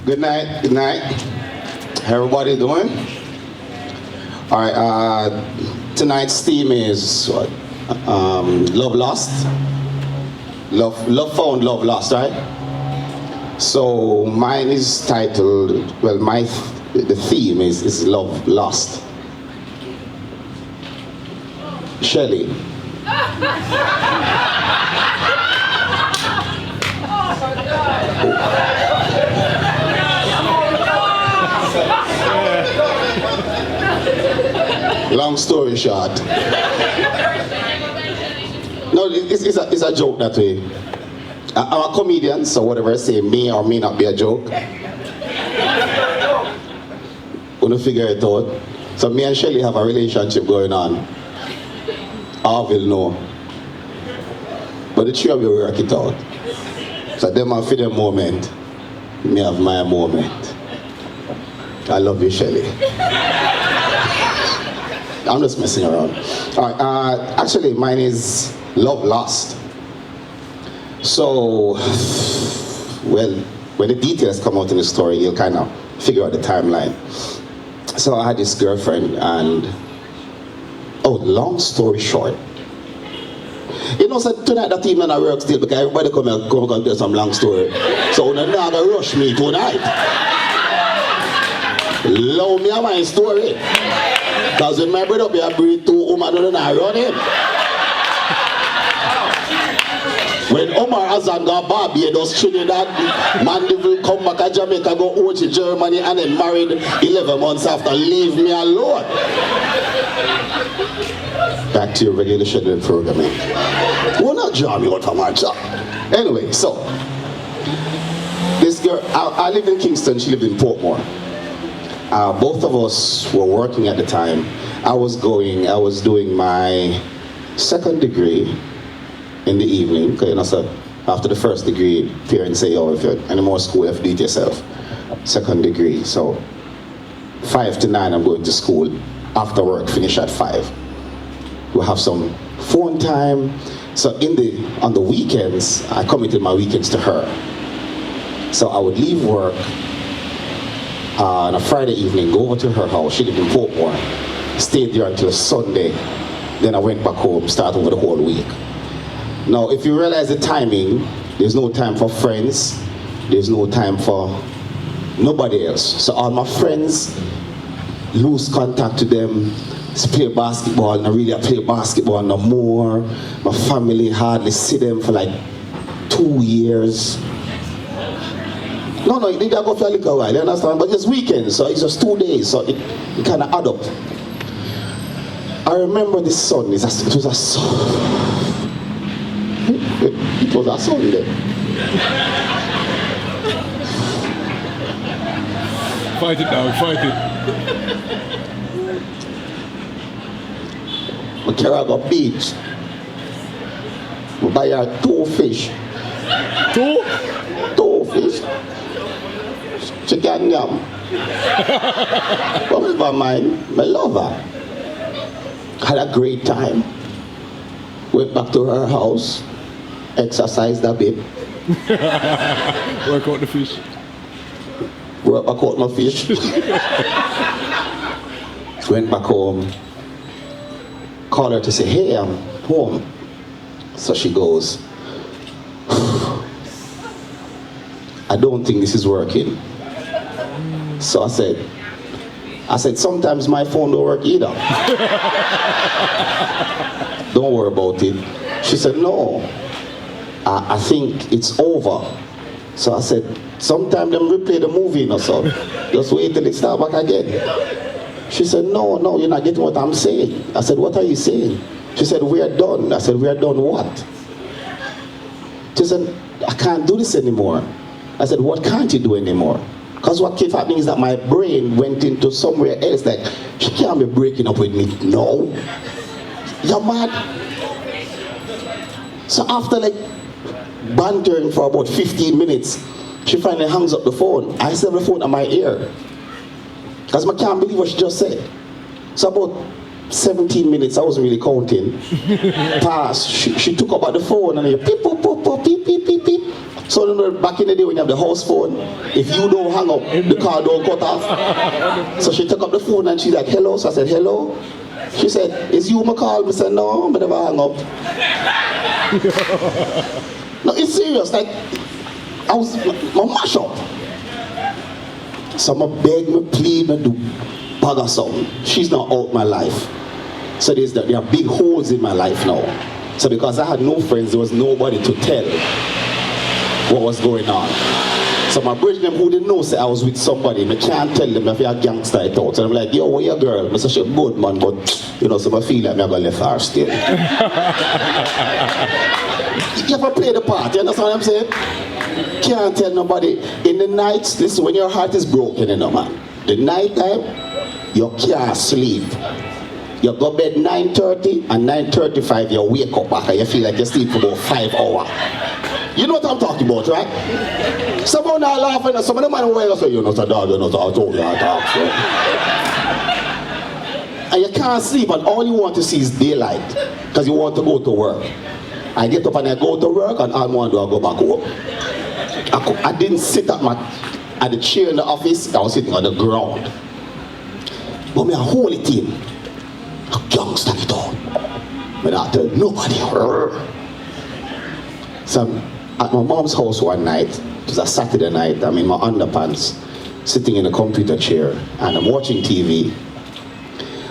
Good night. Good night. How everybody doing? All right. Tonight's theme is what? Love lost. Love found, love lost. Right. So mine is titled. Well, the theme is love lost. Shelley. Long story short. No, it's a joke that way. I'm a comedian, so whatever I say may or may not be a joke. Wanna figure it out. So me and Shelley have a relationship going on. I will know. But the three of you work it out. So them have for their moment. Me have my moment. I love you, Shelley. I'm just messing around. All right, actually, mine is Love Lost. So, well, when the details come out in the story, you'll kind of figure out the timeline. So I had this girlfriend and, long story short. You know, so tonight that evening I work still because everybody come and tell some long story. So they're not going to rush me tonight. Love me a my story. Because when my brother be a breed 2 women don't run him. When Omar Hassan got Barbados, Trinidad, Mandeville come back to Jamaica, go over to Germany and then married 11 months after. Leave me alone. Back to your regular scheduled programming. Well, not draw me out of my job. Anyway, so this girl, I lived in Kingston, she lived in Portmore. Both of us were working at the time. I was doing my second degree in the evening, because you know, so after the first degree, parents say, if you're any more school, you have to do it yourself. Second degree, so 5 to 9 I'm going to school. After work, finish at 5. We'll have some phone time. So on the weekends, I committed my weekends to her. So I would leave work on a Friday evening, go over to her house. She lived in Portmore. Stayed there until Sunday. Then I went back home, start over the whole week. Now, if you realize the timing, there's no time for friends. There's no time for nobody else. So all my friends, lose contact to them, play basketball, and I really play basketball no more. My family hardly see them for like 2 years. No, they did go for a little while, you understand? But it's weekends, so it's just 2 days, so it kind of add up. I remember this Sunday, it was a Sunday. Fight it now, fight it. I carry her go beach. I buy her 2 fish. 2 fish. Chicken yam. But never mind, my lover. Had a great time. Went back to her house. Exercised a bit. Work out the fish. Work back out my fish. Went back home. Call her to say, hey, I'm home. So she goes, I don't think this is working. So I said, sometimes my phone don't work either. Don't worry about it. She said, no, I think it's over. So I said, sometime them replay the movie or so. Just wait till it start back again. She said, no, you're not getting what I'm saying. I said, what are you saying? She said, we are done. I said, we are done what? She said, I can't do this anymore. I said, what can't you do anymore? Because what kept happening is that my brain went into somewhere else, like, she can't be breaking up with me. No. You're mad. So after like bantering for about 15 minutes, she finally hangs up the phone. I still have the phone on my ear. Because I can't believe what she just said. So about 17 minutes, I wasn't really counting. Passed. She took up at the phone and beep, beep, beep, beep, beep, beep, beep. So remember back in the day when you have the house phone, if you don't hang up, the car don't cut off. So she took up the phone and she's like, hello. So I said, hello. She said, is you my call? I said, no, I never hang up. No, it's serious. Like, I was my mash up. So I beg me, plead me, do bag or something. She's not out my life. So there are big holes in my life now. So because I had no friends, there was nobody to tell what was going on. So my bridge them who didn't know say I was with somebody, I can't tell them if you're a gangster I thought. So I'm like, yo, where your girl? I say she good man, but you know, so I feel like I'm gonna left her still. You ever play the part, you understand what I'm saying? Can't tell nobody. In the nights, listen, when your heart is broken, you know, man. The night time, you can't sleep. You go bed 9:30 and 9:35 you wake up back and you feel like you sleep for about 5 hours. You know what I'm talking about, right? Someone are laughing and some of them are well say, you know, so dog, you know, so I told you I talk. So. And you can't sleep and all you want to see is daylight because you want to go to work. I get up and I go to work and all I want to do I go back home. I didn't sit at the chair in the office, I was sitting on the ground. But me a hold it in. A gangster it on. Me not tell nobody. So I'm at my mom's house one night, it was a Saturday night, I'm in my underpants, sitting in a computer chair, and I'm watching TV.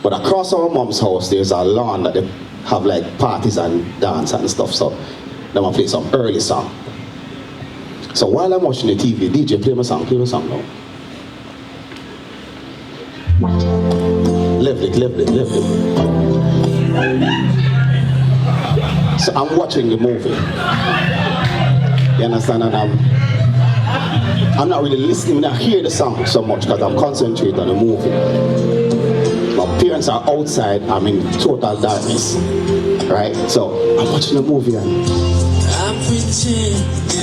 But across our mom's house, there's a lawn that they have like parties and dance and stuff, so then I play some early song. So while I'm watching the TV, DJ, play my song now. Left it. So I'm watching the movie. You understand? And I'm not really listening, I hear the song so much because I'm concentrating on the movie. My parents are outside, I'm in total darkness. Right? So I'm watching the movie and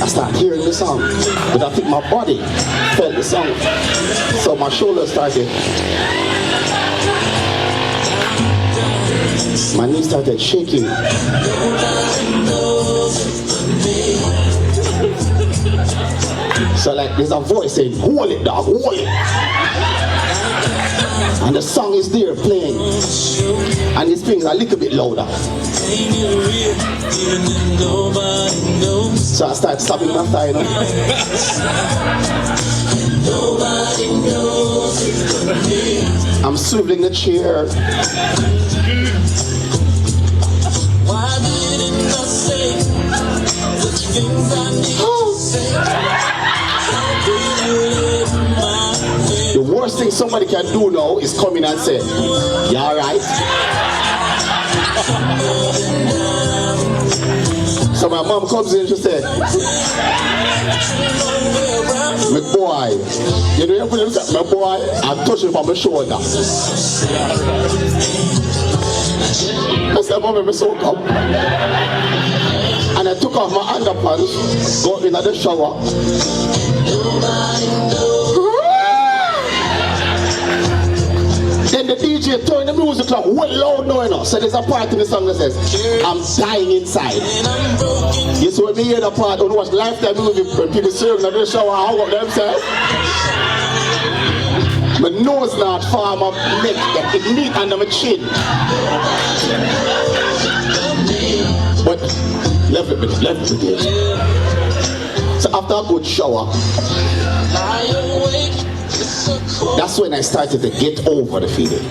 I start hearing the song. But I think my body felt the song. So my shoulders started. My knees started shaking. So like there's a voice saying, hold it dog, hold it. And the song is there playing. And it swings a little bit louder. So I start slapping my thigh, you know? I'm swiveling the chair. Why didn't I say the things I need to say? The worst thing somebody can do now is come in and say, you alright? So my mom comes in and she said, my boy, you know, my boy, I touch him on my shoulder. I said, Mom, I'm so up. And I took off my underpants, got in the shower. Then the DJ turned the music up well loud now, you know. So there's a part in the song that says, I'm dying inside. You see when me hear the part, when you watch Lifetime movie, when people serving in the shower, how about themselves? My nose not far, my neck, it meet under my chin. But left it with it. So after a good shower, that's when I started to get over the feeling.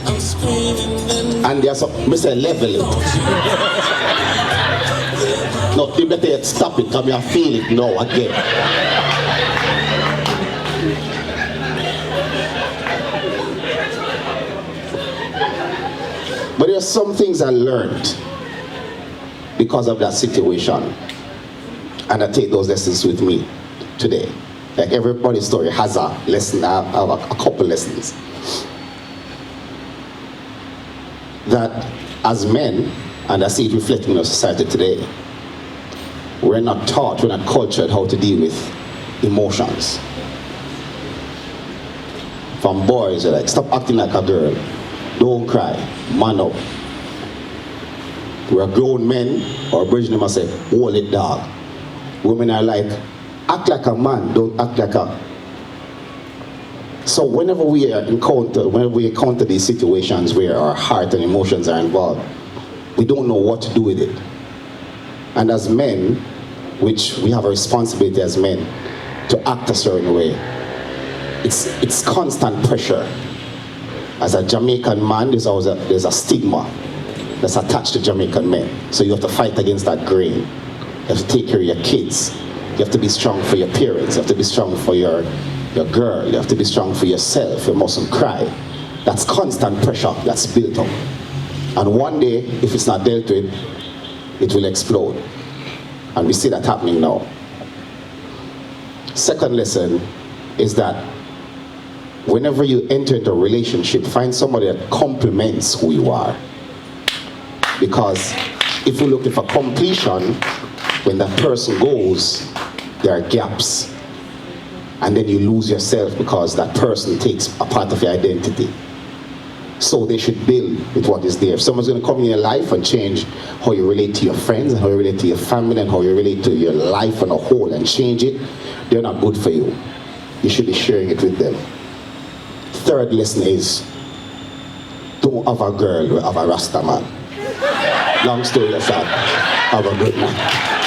And there's a, I say level it. No, you better stop it, because I feel it now again. But there are some things I learned because of that situation. And I take those lessons with me today. Like everybody's story has a lesson, I have a couple lessons. That as men, and I see it reflecting in our society today, we're not taught, we're not cultured how to deal with emotions. From boys, they're like, stop acting like a girl. Don't cry, man up. We're grown men, or Bridget must say, hold it dog. Women are like, Act like a man, don't act like a... So whenever we encounter these situations where our heart and emotions are involved, we don't know what to do with it. And as men, which we have a responsibility as men to act a certain way, it's constant pressure. As a Jamaican man, there's a stigma that's attached to Jamaican men. So you have to fight against that grain. You have to take care of your kids. You have to be strong for your parents. You have to be strong for your girl. You have to be strong for yourself. You mustn't cry. That's constant pressure that's built up. And one day, if it's not dealt with, it will explode. And we see that happening now. Second lesson is that whenever you enter into a relationship, find somebody that complements who you are. Because if you're looking for completion, when that person goes, there are gaps. And then you lose yourself because that person takes a part of your identity. So they should build with what is there. If someone's going to come in your life and change how you relate to your friends, and how you relate to your family, and how you relate to your life on a whole, and change it, they're not good for you. You should be sharing it with them. Third lesson is, don't have a girl, have a Rasta man. Long story short, have a good man.